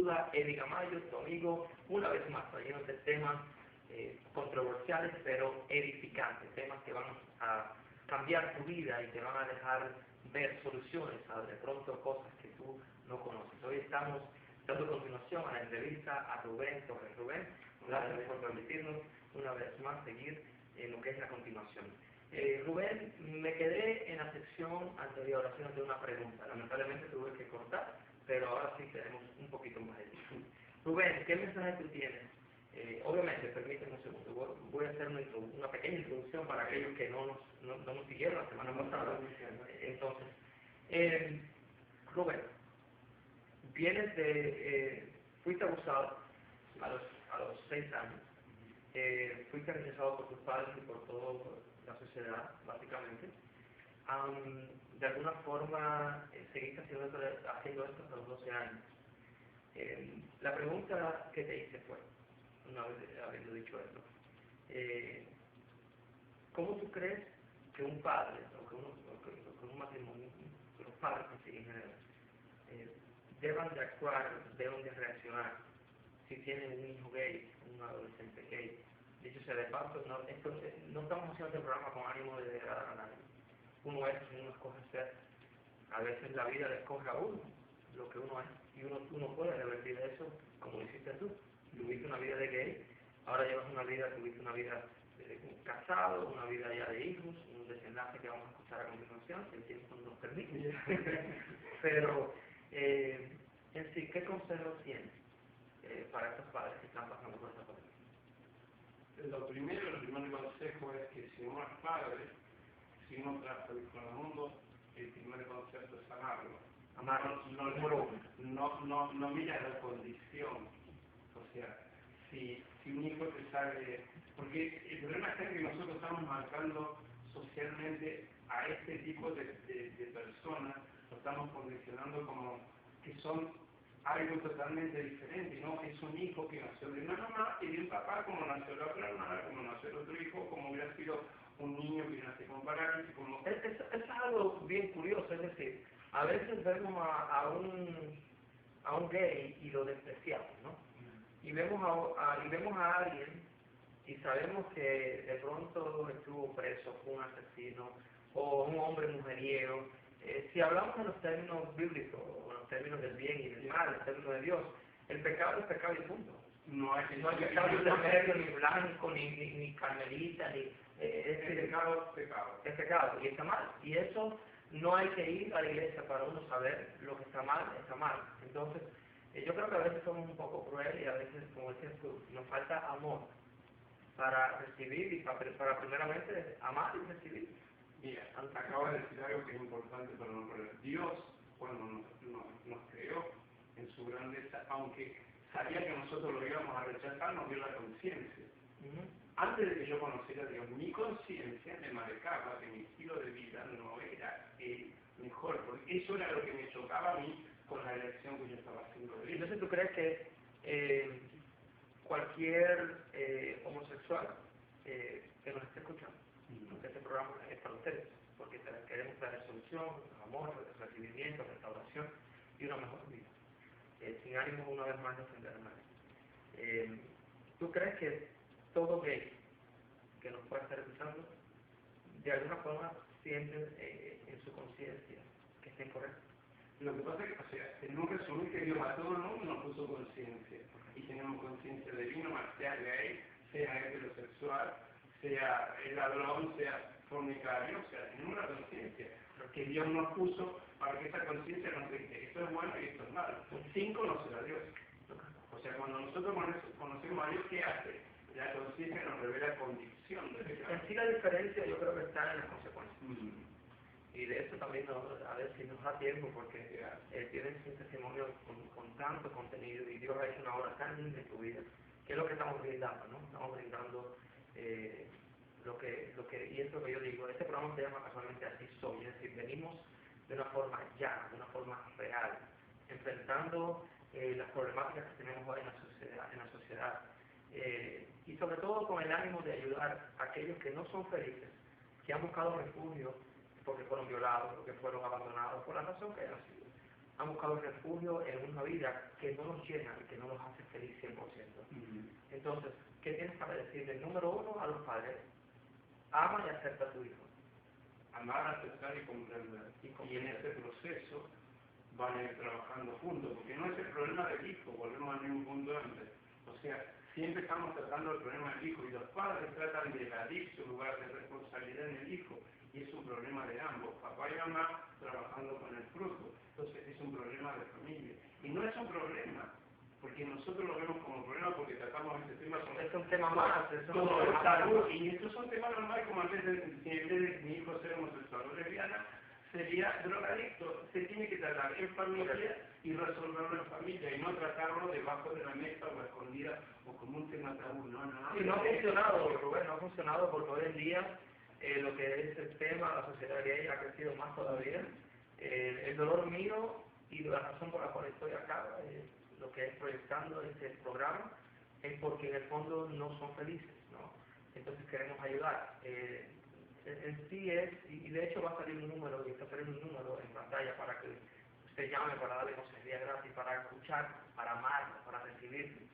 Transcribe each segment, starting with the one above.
saluda Eddie Gamayo, tu amigo, una vez más trayéndote temas controversiales pero edificantes, temas que van a cambiar tu vida y te van a dejar ver soluciones a de pronto cosas que tú no conoces. Hoy estamos dando continuación a la entrevista a Rubén Torres. Rubén, gracias por permitirnos una vez más seguir en lo que es la continuación. Rubén, me quedé en la sección anterior haciéndote una pregunta. Lamentablemente tuve que cortar, pero ahora sí tenemos un poquito más de tiempo. Rubén, ¿qué mensaje tú tienes? Obviamente, permíteme un segundo, voy a hacer una pequeña introducción para aquellos que no nos siguieron la semana pasada. Entonces, Rubén, fuiste abusado a los 6 años, fuiste rechazado por tus padres y por toda la sociedad, básicamente. De alguna forma, seguiste haciendo esto hasta los 12 años. La pregunta que te hice fue, una vez habiendo dicho esto, ¿cómo tú crees que un padre, o que un matrimonio, que los padres en general, deban de actuar, deban de reaccionar si tienen un hijo gay, un adolescente gay? Dicho sea de paso, no estamos haciendo este programa con ánimo de degradar a nadie. Uno escoge ser. A veces la vida le escoge a uno lo que uno es, y uno puede revertir eso como lo hiciste tú. Tuviste una vida de gay, ahora tuviste una vida casado, una vida ya de hijos, un desenlace que vamos a escuchar a continuación, si el tiempo nos permite. Pero, en sí, ¿qué consejos tienes para estos padres que están pasando por esta pandemia? El primer consejo es que si uno es padre, si uno trata con el mundo, el primer consejo es amarlo. No mira la condición. O sea, si un hijo te sale... Porque el problema es que nosotros estamos marcando socialmente a este tipo de personas, lo estamos condicionando como que son algo totalmente diferente, ¿no? Es un hijo que nació de una mamá y de un papá, como nació la otra hermana, como nació el otro hijo, como hubiera sido un niño que nace con parálisis, como... Es algo bien curioso, es decir, a veces vemos a un gay y lo despreciamos, ¿no? Y vemos a alguien y sabemos que de pronto estuvo preso, fue un asesino, o un hombre mujeriego. Si hablamos de los términos bíblicos, o los términos del bien y del mal, los términos de Dios, el pecado es pecado y punto. No hay pecado intermedio, ni blanco, ni carmelita, ni... el pecado es pecado. Es pecado, y está mal. Y eso no hay que ir a la iglesia para uno saber lo que está mal, está mal. Entonces, yo creo que a veces somos un poco crueles y a veces, como decías tú, nos falta amor para recibir y para primeramente amar y recibir. Mira, acaba de decir algo que es importante para nosotros. Dios, cuando nos creó en su grandeza, aunque sabía que nosotros lo íbamos a rechazar, nos dio la conciencia. Antes de que yo conociera a Dios, mi conciencia me marcaba que mi estilo de vida no era el mejor, porque eso era lo que me chocaba a mí con la elección que yo estaba haciendo de vida. Entonces, ¿tú crees que cualquier homosexual que nos esté escuchando, porque este programa es para ustedes, porque queremos dar solución, amor, recibimiento, restauración y una mejor vida, sin ánimo una vez más de ofender a nadie? ¿Tú crees que todo gay que nos pueda estar escuchando de alguna forma siente en su conciencia que está incorrecto? Lo que pasa es que, o sea, en un resumen, que Dios a todo el mundo nos puso conciencia, y tenemos conciencia de vino, sea gay, sea heterosexual, sea ladrón, sea fornicario, o sea, tenemos una conciencia que Dios nos puso para que esa conciencia nos diga esto es bueno y esto es malo. Sin conocer a Dios. O sea, cuando nosotros conocemos a Dios, ¿qué hace? La conciencia nos revela condición de pecado. En sí la diferencia yo creo que está en las consecuencias. Y de eso también a ver si nos da tiempo, porque tienen un testimonio con tanto contenido y Dios ha hecho una obra tan linda en tu vida, que es lo que estamos brindando, ¿no? Estamos brindando y es lo que yo digo, este programa se llama casualmente Así Soy, es decir, venimos de una forma llana, de una forma real, enfrentando las problemáticas que tenemos hoy en la sociedad, y sobre todo con el ánimo de ayudar a aquellos que no son felices, que han buscado refugio porque fueron violados, porque fueron abandonados, por la razón que hayan sido. han buscado refugio en una vida que no los llena y que no los hace feliz 100%. Entonces, ¿qué tienes para decirle? Número uno, a los padres, ama y acepta a tu hijo. Amar, aceptar y comprender. Y en ese proceso van a ir trabajando juntos, porque no es el problema del hijo, volvemos al mismo punto antes. O sea, siempre estamos tratando el problema del hijo y los padres tratan de evadir su lugar de responsabilidad en el hijo y es un problema de ambos, papá y mamá trabajando con el fruto. Entonces es un problema de familia. Y no es un problema, porque nosotros lo vemos como problema porque tratamos este tema como... Es un tema más, es un todo tema el más. salud, y esto es un tema normal como antes de, si en vez de mi hijo ser homosexual o lesbiana, sería drogadicto. Se tiene que tratar en familia y resolverlo en familia y no tratarlo debajo de la mesa o escondida o como un tema tabú. Y no ha funcionado, Rubén, no ha funcionado porque hoy en día lo que es el tema, la sociedad gay ha crecido más todavía. El dolor mío y la razón por la cual estoy acá, lo que es proyectando este programa, es porque en el fondo no son felices, ¿no? Entonces queremos ayudar. En sí es, y de hecho va a salir un número, y está saliendo un número en pantalla para que usted llame para darle consejería gratis, para escuchar, para amar, para recibir,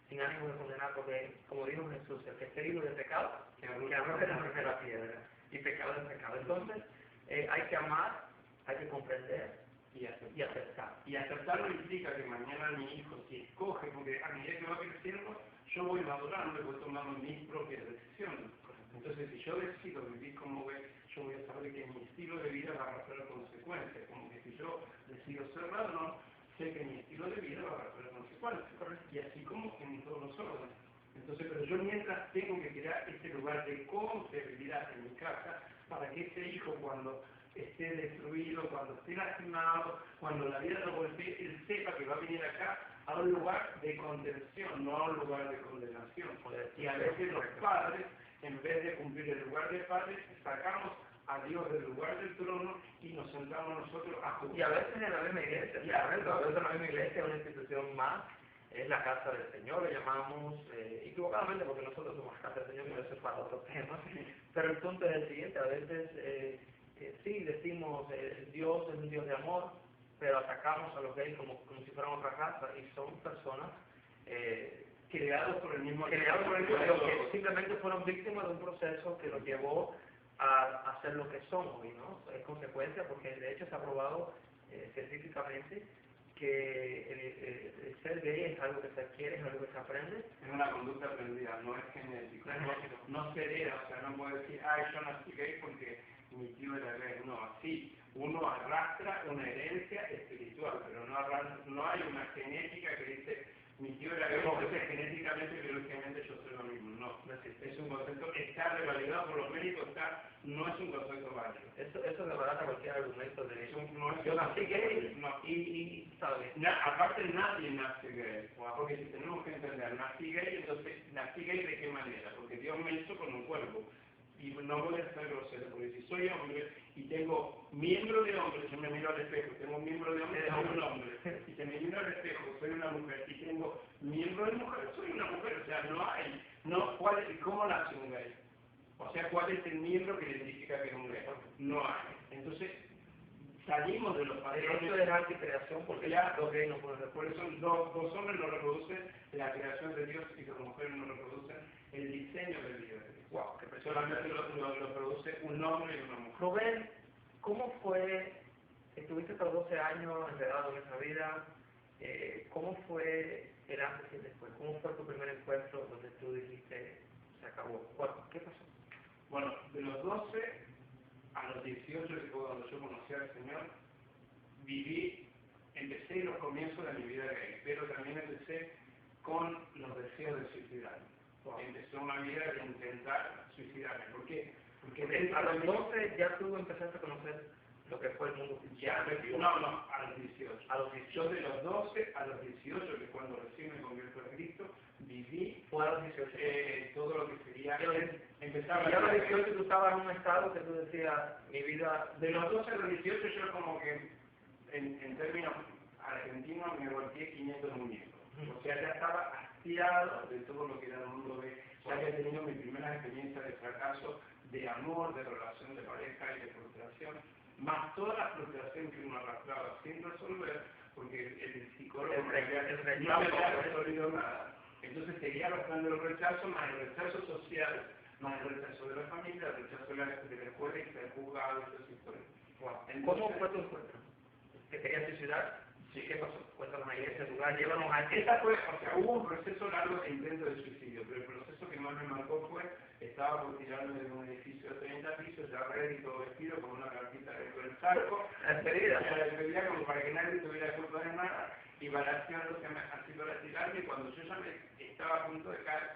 sin ánimo de condenar, porque como dijo Jesús, el que esté libre de pecado, que arroje la primera piedra, y pecado es pecado. Entonces, hay que amar, hay que comprender y aceptar. Y aceptarlo implica que mañana mi hijo, si escoge, porque a medida que va creciendo, yo voy madurando y voy tomando mis propias decisiones. Entonces, si yo decido vivir como ve, yo voy a saber que mi estilo de vida va a arrastrar consecuencias. Como que si yo decido cerrar, no, sé que mi estilo de vida va a arrastrar consecuencias. Y así como en todos los órdenes. Entonces, pero yo mientras tengo que crear ese lugar de confiabilidad en mi casa, para que ese hijo cuando esté destruido, cuando esté lastimado, cuando la vida lo golpee, él sepa que va a venir acá a un lugar de contención, no a un lugar de condenación. Y a veces los padres, en vez de cumplir el lugar de padres, sacamos a Dios del lugar del trono y nos sentamos nosotros a juzgar. Y a veces en la misma iglesia, a veces en la misma iglesia, una institución más, es la casa del Señor, le llamamos, equivocadamente porque nosotros somos casa del Señor, pero eso es para otro tema. Pero el punto es el siguiente, a veces sí decimos Dios es un Dios de amor, pero atacamos a los gays como si fueran otra raza y son personas creados por el mismo que simplemente fueron víctimas de un proceso que los llevó a hacer lo que son hoy, ¿no? Es consecuencia porque de hecho se ha probado científicamente que el ser gay es algo que se adquiere, es algo que se aprende. Es una conducta aprendida, no es genético. No se hereda, o sea, no puedo decir, yo nací gay porque mi tío era gay. No, así uno arrastra una herencia espiritual, pero no hay una genética que dice, mi tío era gay, entonces genéticamente, biológicamente yo soy lo mismo. No, es un concepto, está revalidado por los médicos, no es un concepto válido. Eso desbarata cualquier argumento de eso. No es yo nací gay no. y ¿sabes? Aparte nadie nace gay, porque si tenemos que entender, nací gay, entonces nací gay de qué manera, porque Dios me hizo con un cuerpo. Y no voy a ser grosero, porque si soy hombre y tengo miembro de hombre, yo me miro al espejo, tengo miembro de hombre, soy un hombre. Y si me miro al espejo, soy una mujer, y tengo miembro de mujer, soy una mujer. O sea, ¿cómo nace un gay? O sea, ¿cuál es el miembro que identifica que es un gay? No hay. Entonces, salimos de los patrones. Esto es anticreación porque ya los gays no pueden por eso dos hombres no reproducen la creación de Dios y dos mujeres no reproducen el diseño del Dios. Wow, que solamente lo produce un hombre y una mujer. Rubén, ¿cómo fue? Estuviste por 12 años enredado en esa vida. ¿Cómo fue el antes y el después? ¿Cómo fue tu primer encuentro donde tú dijiste, se acabó? ¿Qué pasó? Bueno, de los 12 a los 18, que fue cuando yo conocí al Señor, empecé los comienzos de mi vida gay, pero también empecé con los deseos de suicidarme. Empezó una vida de intentar suicidarme. ¿Por qué? Porque a los 12 ya tú empezaste a conocer lo que fue el mundo cristiano. No, a los 18. A los 18, de los 12 a los 18, que cuando recién me convierto a Cristo, viví fue a los 18. Todo lo que sería empezar. Y a los 18 tú estabas en un estado que tú decías, mi vida... De los 12 a los 18 yo como que, en términos argentinos, me volteé 500 muñecos. O sea, ya estaba hastiado de todo lo que era el mundo gay. Ya había tenido mis primeras experiencias de fracaso, de amor, de relación de pareja y de frustración. más toda la frustración que uno arrastraba sin resolver, porque el psicólogo no había resolvido nada. Entonces seguía arrastrando el rechazo, más el rechazo social, más el rechazo de la familia, el rechazo de la escuela y ser juzgado y esas historias. ¿Cómo fue tu encuentro? ¿Te querías suicidar? Sí. ¿Qué pasó? Cuéntanos ahí ese lugar, llévanos a Esa fue, o sea, hubo un proceso largo de intento de suicidio, pero el proceso que más me marcó fue, estaba por tirarme de un edificio de 30 pisos, ya ready, todo vestido, con una cartita dentro del saco, la despedida. la despedida como para que nadie tuviera culpa de nada, y balanceándose así para tirarme, y cuando yo ya me estaba a punto de caer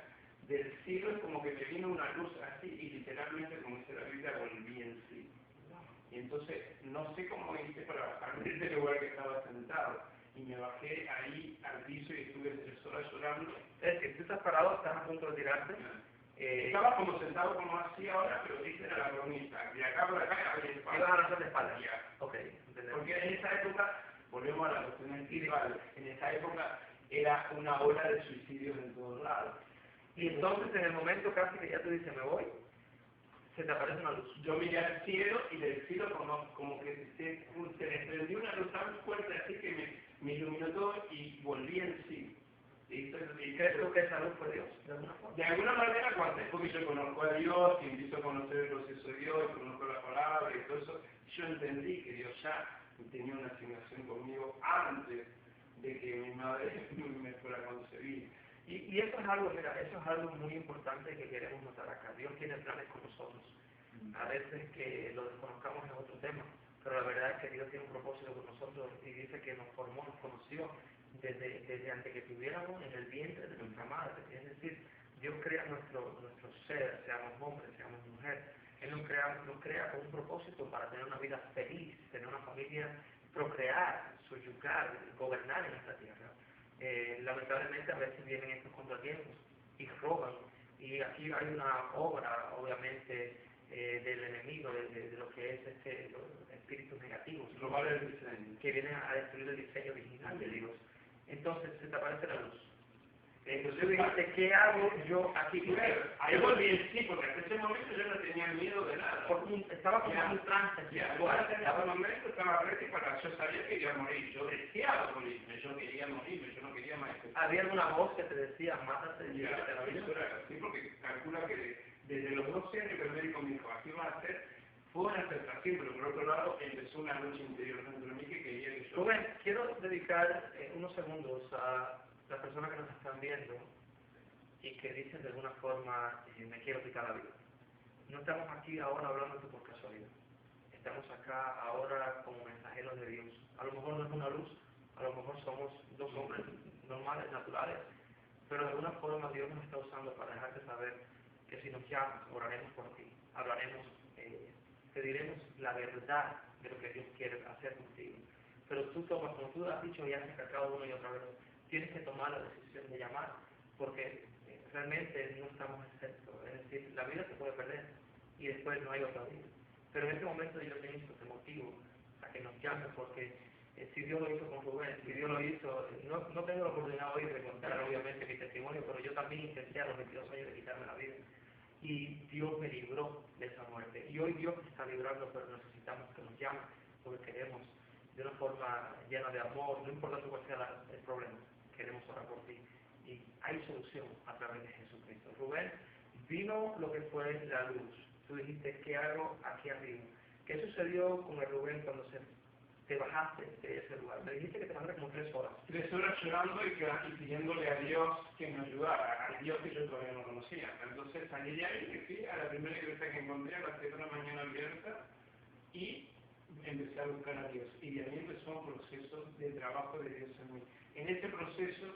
del cielo, es como que me vino una luz así, y literalmente, como dice la Biblia, volví en sí. Y entonces, no sé cómo hice para bajarme de ese lugar que estaba sentado. Y me bajé ahí al piso y estuve 3 horas llorando. Es decir, tú estás parado, estás a punto de tirarte. Estaba como sentado como así ahora, pero dice a la cornisa. De acá por acá había espalda. Ibas a lanzar de espalda. Ya. Ok, entendemos. Porque en esa época, volvemos a la cuestión espiritual, en esa época era una ola de suicidios en todos lados. Y entonces, en el momento casi que ya tú dices, me voy, se te aparece una luz. Yo miré al cielo y del cielo como que se desprendió una luz tan fuerte así que me iluminó todo y volví en sí. ¿Y crees tú que esa luz fue Dios, de alguna forma? De alguna manera, cuando después que yo conozco a Dios y empiezo a conocer el proceso de Dios y conozco la palabra y todo eso, yo entendí que Dios ya tenía una asignación conmigo antes de que mi madre me fuera concebida. Y eso es algo, mira, eso es algo muy importante que queremos notar acá. Dios tiene planes con nosotros. A veces que lo desconozcamos es otro tema, pero la verdad es que Dios tiene un propósito con nosotros y dice que nos formó, nos conoció desde antes que estuviéramos en el vientre de nuestra madre. Es decir, Dios crea nuestro ser, seamos hombres, seamos mujeres. Él nos crea con un propósito para tener una vida feliz, tener una familia, procrear, subyugar, gobernar en esta tierra. Lamentablemente a veces vienen estos contratiempos y roban. Y aquí hay una obra, obviamente, del enemigo, de lo que es los espíritus negativos, que vienen a destruir el diseño original de Dios. Entonces se te aparece la luz. Entonces dijiste, ¿qué hago yo aquí? Ahí volví en sí, porque hasta ese momento yo no tenía miedo de nada. Estaba como en un trance. Hasta ese momento estaba ready para, yo sabía que iba a morir, yo deseaba morirme, yo quería morirme, yo no quería más. Había alguna voz que te decía, mátate, llévate la vida. Sí, porque calcula que desde los 12 años que el médico me dijo, así va a ser, fue una aceptación, pero por otro lado empezó una lucha interior dentro de mí que quería que yo... Rubén, quiero dedicar unos segundos a las personas que nos están viendo y que dicen de alguna forma, me quiero quitar la vida. No estamos aquí ahora hablando por casualidad. Estamos acá ahora como mensajeros de Dios. A lo mejor no es una luz, a lo mejor somos dos hombres normales, naturales, pero de alguna forma Dios nos está usando para dejarte saber que si nos llamas, oraremos por ti, hablaremos, te diremos la verdad de lo que Dios quiere hacer contigo. Pero tú tomas, como tú has dicho y has recalcado una y otra vez, tienes que tomar la decisión de llamar, porque realmente no estamos exentos. Es decir, la vida se puede perder y después no hay otra vida. Pero en este momento yo te insto, te motivo a que nos llames, porque si Dios lo hizo con Rubén, si Dios lo hizo, no tengo la oportunidad hoy de contar obviamente mi testimonio, pero yo también intenté a los 22 años de quitarme la vida. Y Dios me libró de esa muerte. Y hoy Dios me está librando, pero necesitamos que nos llamen, porque queremos de una forma llena de amor, no importa cuál sea el problema, queremos orar por ti. Y hay solución a través de Jesucristo. Rubén, vino lo que fue la luz. Tú dijiste, ¿qué hago aquí arriba? ¿Qué sucedió con el Rubén cuando te bajaste de ese lugar? Me dijiste que te bajaste como 3 horas. 3 horas llorando y pidiéndole a Dios que me ayudara, al Dios que yo todavía no conocía. Entonces salí de ahí, me fui a la primera iglesia que encontré a las 7 de la mañana abierta y empecé a buscar a Dios. Y de ahí empezó un proceso de trabajo de Dios en mí. En ese proceso,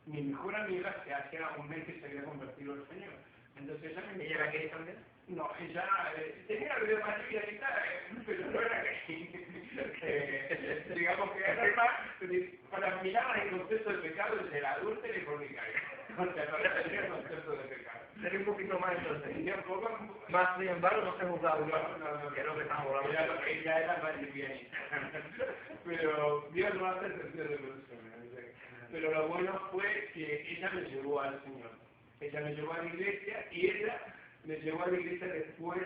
mi mejor amiga, que hacía un mes que se había convertido al Señor. Entonces ella me... ¿Ella era gay también? No, ella tenía la vida más livianita, pero no era gay. Digamos que era más, para mirar el concepto de pecado es el adúltero y fornicario. O sea, para tener el concepto de pecado. Sería un poquito más entonces. Y un poco... Más, sin embargo, no se juzgaba. No, que es lo que estamos hablando. Ella era más livianita. Pero Dios no hace sentido de persona. Pero lo bueno fue que ella me llevó al Señor. Ella me llevó a la iglesia y ella me llevó a la iglesia después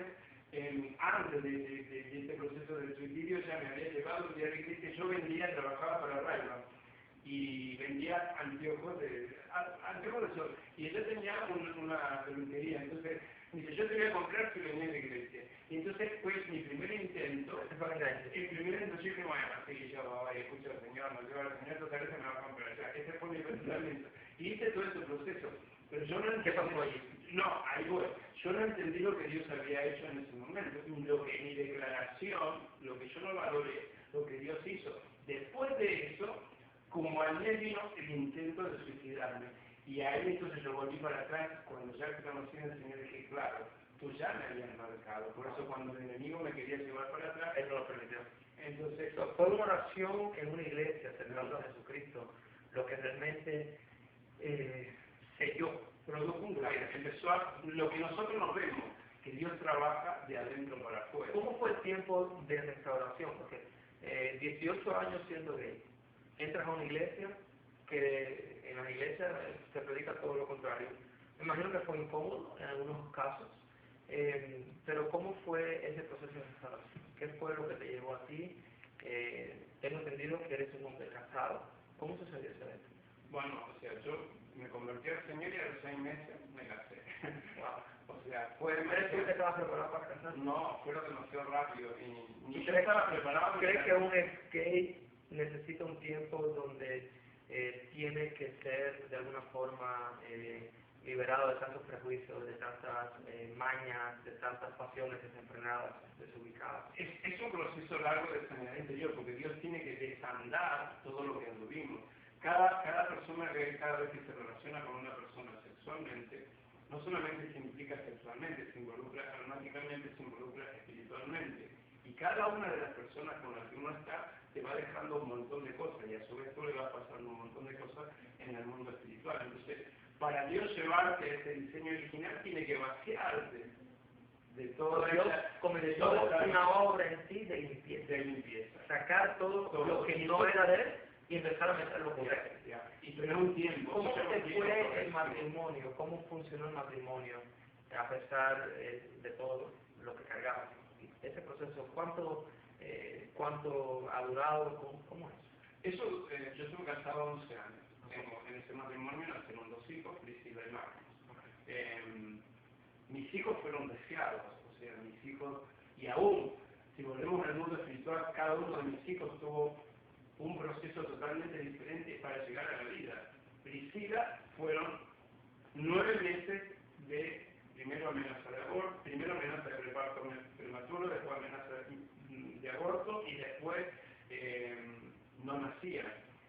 antes de este proceso del suicidio ya me había llevado a la iglesia. Yo trabajaba para Rayman y vendía anteojos de sol. Y ella tenía una peluquería, entonces me dice, yo te voy a comprar si venía a la iglesia. Y entonces fue mi primer intento, yo dije, bueno, así yo voy, escucho al Señor, no llevo al Señor, total vez me va a comprar. O sea, ese fue mi pensamiento. Y hice todo ese proceso. Pero yo no entendí. ¿Qué pasó allí? No, ahí voy. Yo no entendí lo que Dios había hecho en ese momento. Lo que mi declaración, lo que yo no valoré, lo que Dios hizo. Después de eso, como a mí vino el intento de suicidarme. Y ahí entonces yo volví para atrás, cuando ya conocí al Señor, dije, claro, tú ya me habías marcado. Por eso cuando el enemigo me quería llevar para atrás, Él no lo permitió. entonces Fue una oración en una iglesia cercana a Jesucristo lo que realmente selló. produjo un cambio. Empezó lo que nosotros nos vemos, que Dios trabaja de adentro para afuera. ¿Cómo fue el tiempo de restauración? Porque 18 años siendo gay, entras a una iglesia que en la iglesia se predica todo lo contrario. Me imagino que fue incómodo en algunos casos, pero ¿cómo fue ese proceso de restauración? ¿Qué fue lo que te llevó a ti? Tengo entendido que eres un hombre casado. ¿Cómo sucedió ese evento? Bueno, o sea, yo me convertí al Señor y a los 6 meses me casé. Wow. O sea, fue ¿Crees que te estabas preparado para casar? No, fue demasiado rápido y ni yo ¿Crees, estaba preparado. ¿Crees que un gay necesita un tiempo donde tiene que ser de alguna forma liberado de tantos prejuicios, de tantas mañas, de tantas pasiones desenfrenadas, desubicadas? Es un proceso largo de sanidad interior, porque Dios tiene que desandar todo lo que anduvimos. Cada persona que cada vez que se relaciona con una persona sexualmente, no solamente se implica sexualmente, se involucra almáticamente, se involucra espiritualmente. Y cada una de las personas con las que uno está te va dejando un montón de cosas, y a su vez tú le vas pasando un montón de cosas en el mundo espiritual. Entonces, para Dios llevarte a ese diseño original, tiene que vaciarte de toda Dios esa, comenzó una obra en sí de limpieza. Sacar todo lo que no era de él y empezar a meterlo por él. Y tener un tiempo. ¿Cómo se fue el matrimonio? ¿Cómo funcionó el matrimonio a pesar de todo lo que cargaba? Ese proceso, ¿cuánto ha durado? ¿Cómo es? Eso, yo estuve casado 11 años. En ese matrimonio nacieron 2 hijos, Priscila y Marcos. Mis hijos fueron deseados, o sea, mis hijos, y aún, si volvemos al mundo espiritual, cada uno de mis hijos tuvo un proceso totalmente diferente para llegar a la vida. Priscila fueron 9 meses de primero amenaza de aborto, primero amenaza de preparto prematuro, después amenaza de aborto y después no nacía.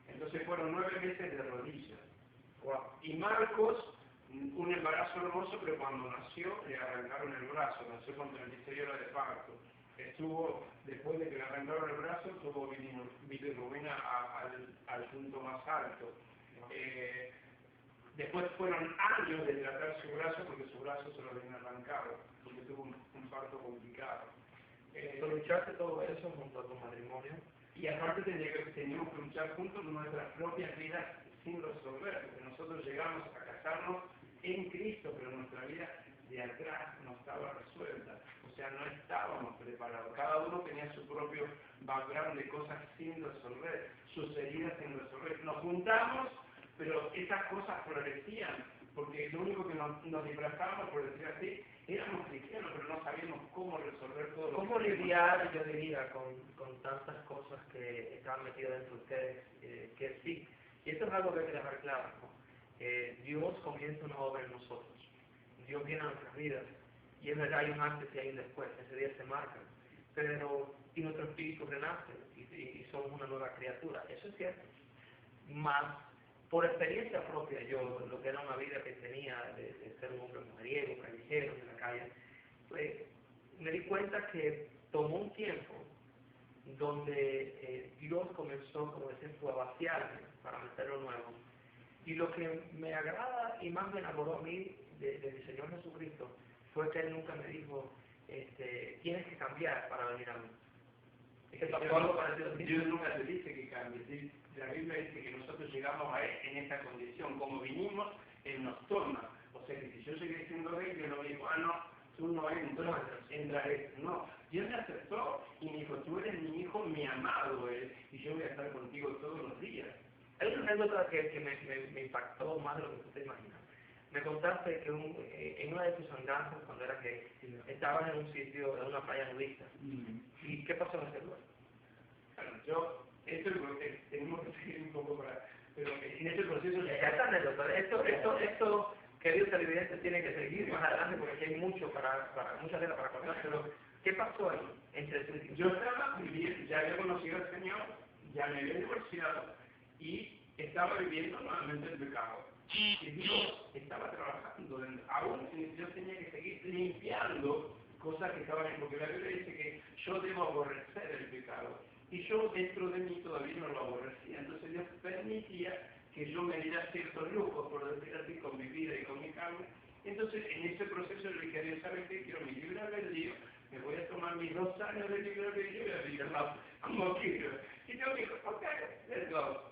Entonces fueron 9 meses de rodillas. Wow. Y Marcos, un embarazo hermoso, pero cuando nació le arrancaron el brazo, nació con 36 horas de parto. Estuvo, después de que le arrancaron el brazo, tuvo bilirrubina al punto más alto. Después fueron años de tratar su brazo, porque su brazo se lo habían arrancado, porque tuvo un parto complicado. ¿Luchaste todo eso junto a tu matrimonio? Y aparte teníamos que luchar juntos nuestras propias vidas sin resolver, porque nosotros llegamos a casarnos en Cristo, pero nuestra vida de atrás no estaba resuelta. O sea, no estábamos preparados. Cada uno tenía su propio background de cosas sin resolver, sus heridas sin resolver. Nos juntamos, pero esas cosas florecían, porque lo único que nos disfrazábamos, por decir así, éramos cristianos, pero no sabíamos cómo resolver todo lo que... ¿Cómo lidiar, yo diría, con tantas cosas que estaban metidas dentro de ustedes? Que sí, y esto es algo que hay que dejar claro, ¿no? Dios comienza una obra en nosotros. Dios viene a nuestras vidas. Y es verdad, hay un antes y hay un después. Ese día se marca. Pero, y nuestro espíritu renace y somos una nueva criatura. Eso es cierto. Más, por experiencia propia, yo, lo que era una vida que tenía de ser un hombre mujeriego, callejero, en la calle, pues, me di cuenta que tomó un tiempo donde Dios comenzó, como decir, a vaciarme para meterlo nuevo. Y lo que me agrada y más me enamoró a mí de mi Señor Jesucristo fue que Él nunca me dijo, tienes que cambiar para venir a mí. Dios nunca te dice que cambies. La Biblia dice que nosotros llegamos a Él en esta condición. Como vinimos, Él nos toma. O sea que si yo llegué siendo gay, Dios no me dijo, no, tú no entras, entra este. No, Dios me aceptó y me dijo, tú eres mi hijo, mi amado eres, y yo voy a estar contigo todos los días. Hay una anécdota que me impactó más de lo que tú te imaginas. Me contaste que en una de tus andanzas, cuando eras gay, estabas en un sitio, en una playa nudista. ¿Y qué pasó en ese lugar? Bueno, esto es lo que tenemos que seguir un poco para... Pero en este proceso... Esta anécdota, esto, queridos televidentes, tiene que seguir más adelante porque aquí hay mucha tela para contar, pero ¿qué pasó ahí entre tú y Dios? Yo estaba viviendo, ya había conocido al Señor, ya me había divorciado y estaba viviendo nuevamente el pecado. Y Dios estaba trabajando, aún yo tenía que seguir limpiando cosas que estaban en, porque la Biblia dice que yo debo aborrecer el pecado. Y yo dentro de mí todavía no lo aborrecía. Entonces Dios permitía que yo me diera ciertos lujos, por decir así, con mi vida y con mi carne. Entonces en ese proceso yo le dije a Dios, ¿sabes qué? Quiero mi libre albedrío, me voy a tomar mis 2 años de libre albedrío y voy a vivir como quiero. Y Dios me dijo, ok, let's go.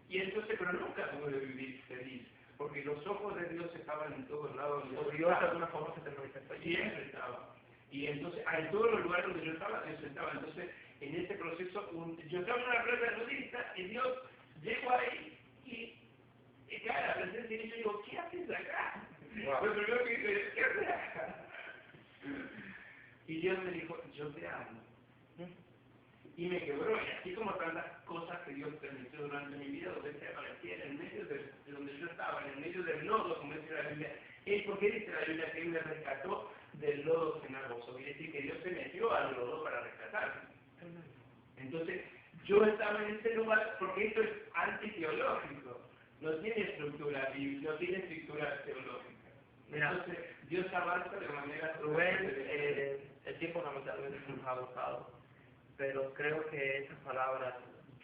Y entonces, pero nunca pude vivir feliz, porque los ojos de Dios estaban en todos lados. Dios de alguna forma se te manifestó. Siempre estaba. Y entonces, en todos los lugares donde yo estaba, Dios estaba. Entonces, en ese proceso, yo estaba en una playa nudista y Dios llegó ahí y cae la presencia y yo digo, ¿qué haces acá? Wow. Lo primero que dije, ¿qué haces acá? Y Dios me dijo, yo te amo. Y me quebró, y así como tantas cosas que Dios permitió durante mi vida, donde se aparecía en el medio de donde yo estaba, en el medio del lodo, como dice la Biblia. ¿Por qué dice la Biblia que Él me rescató del lodo cenagoso? Quiere decir que Dios se metió al lodo para rescatarme. Entonces, yo estaba en ese lugar porque esto es antiteológico, no tiene estructura bíblica, no tiene estructura teológica. Entonces, Dios avanza de manera... Rubén, el tiempo lamentablemente se nos ha agotado, pero creo que esas palabras,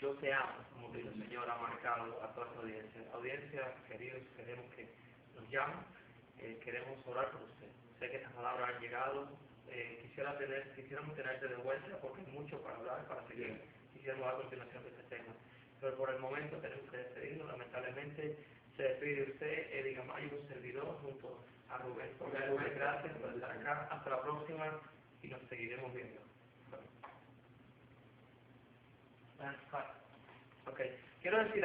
yo te amo, como dice el Señor, ha marcado a toda esta audiencia. Audiencia, queridos, queremos que nos llamen, queremos orar por usted. Sé que estas palabras han llegado, quisiéramos tenerte de vuelta porque hay mucho para hablar, para seguir. Quisiéramos dar continuación de este tema. Pero por el momento tenemos que despedirnos, lamentablemente se despide usted, Eddie Gamayo, un servidor, junto a Rubén. Rubén, gracias por estar acá. Hasta la próxima y nos seguiremos viendo. Ok, quiero decir